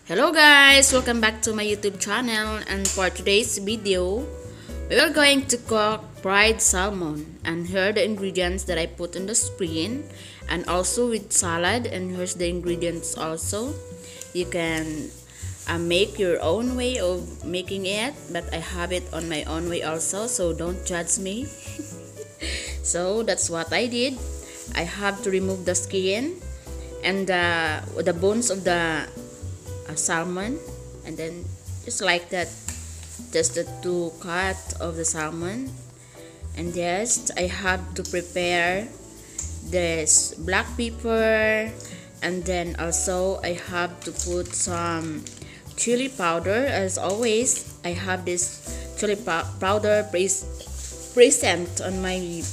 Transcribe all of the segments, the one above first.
Hello guys, welcome back to my YouTube channel, and for today's video we are going to cook fried salmon. And here are the ingredients that I put on the screen, and also with salad. And here's the ingredients also. You can make your own way of making it, but I have it on my own way also, so don't judge me. So that's what I did. I have to remove the skin and the bones of the salmon, and then just like that, just the two cut of the salmon. And yes, I have to prepare this black pepper, and then also I have to put some chili powder. As always, I have this chili powder present on my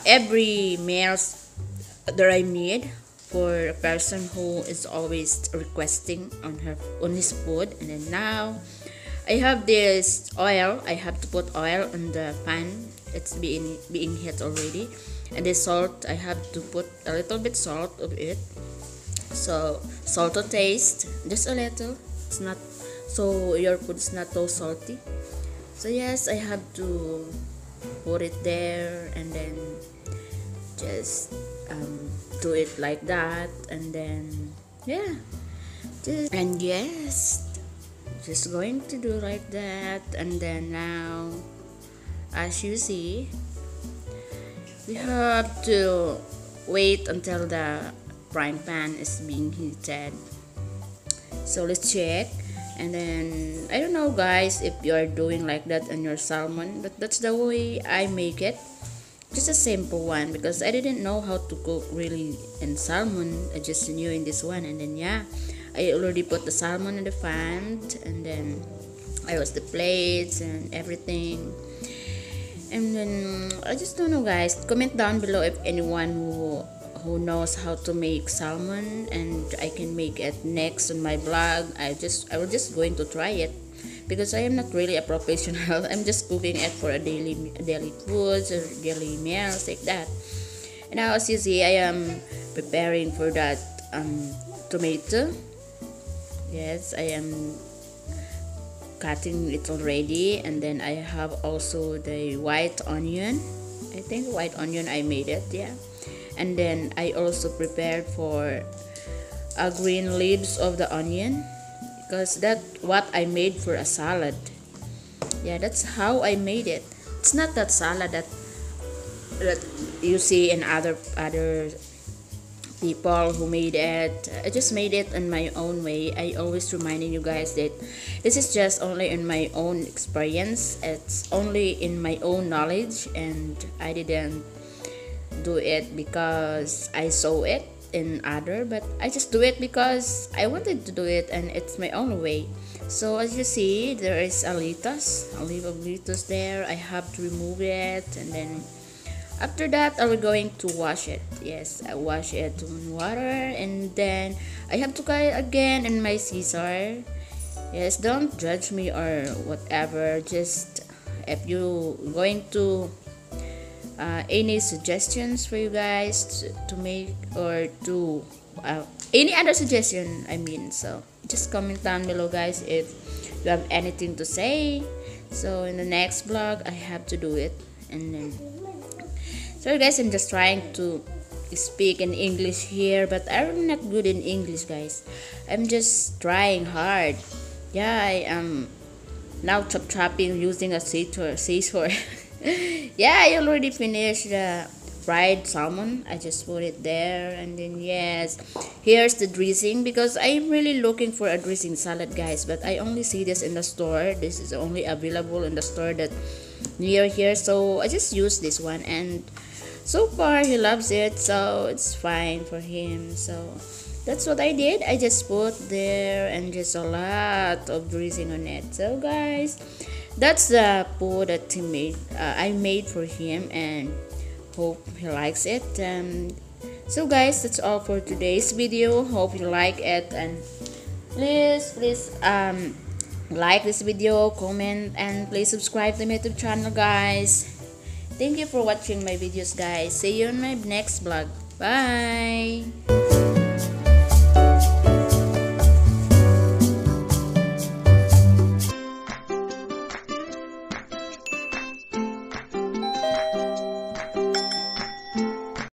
every meals that I made for a person who is always requesting on his food. And then now I have this oil. I have to put oil on the pan. It's being heat already. And the salt, I have to put a little bit salt of it. So salt to taste, just a little. It's not so your food is not so salty. So yes, I have to put it there, and then just do it like that. And then yeah, and yes, just going to do like that. And then now, as you see, we have to wait until the frying pan is being heated. So let's check. And then I don't know guys if you are doing like that on your salmon, but that's the way I make it. Just a simple one, because I didn't know how to cook really in salmon. I just knew in this one. And then yeah, I already put the salmon in the pan, and then I was the plates and everything. And then I just don't know guys, comment down below if anyone who knows how to make salmon, and I can make it next on my vlog. I was just going to try it, because I am not really a professional. I'm just cooking it for a daily foods or daily meals like that. And now as you see, I am preparing for that tomato. Yes, I am cutting it already. And then I have also the white onion. I think white onion I made it, yeah. And then I also prepared for green leaves of the onion, because that's what I made for a salad. Yeah, that's how I made it. It's not that salad that you see in other people who made it. I just made it in my own way. I always reminding you guys that this is just only in my own experience. It's only in my own knowledge, and I didn't do it because I saw it in other, but I just do it because I wanted to do it, and it's my own way. So as you see, there is a leaf of lettuce there. I have to remove it, and then after that I will going to wash it. Yes, I wash it in water, and then I have to cut it again in my scissor. Yes, don't judge me or whatever. Just if you going to any suggestions for you guys to make, or to any other suggestion, I mean, so just comment down below guys if you have anything to say. So in the next vlog I have to do it. And then sorry guys, I'm just trying to speak in English here, but I'm not good in English guys. I'm just trying hard. Yeah, I am now chopping using a scissor. Yeah, I already finished the fried salmon. I just put it there. And then yes, here's the dressing, because I'm really looking for a dressing salad guys, but I only see this in the store. This is only available in the store that near here, so I just use this one, and so far he loves it, so it's fine for him. So that's what I did. I just put there, and just a lot of dressing on it. So guys, that's the food that he made. I made for him, and hope he likes it. So guys, that's all for today's video. Hope you like it, and please like this video, comment, and please subscribe to my YouTube channel guys. Thank you for watching my videos guys. See you in my next vlog. Bye.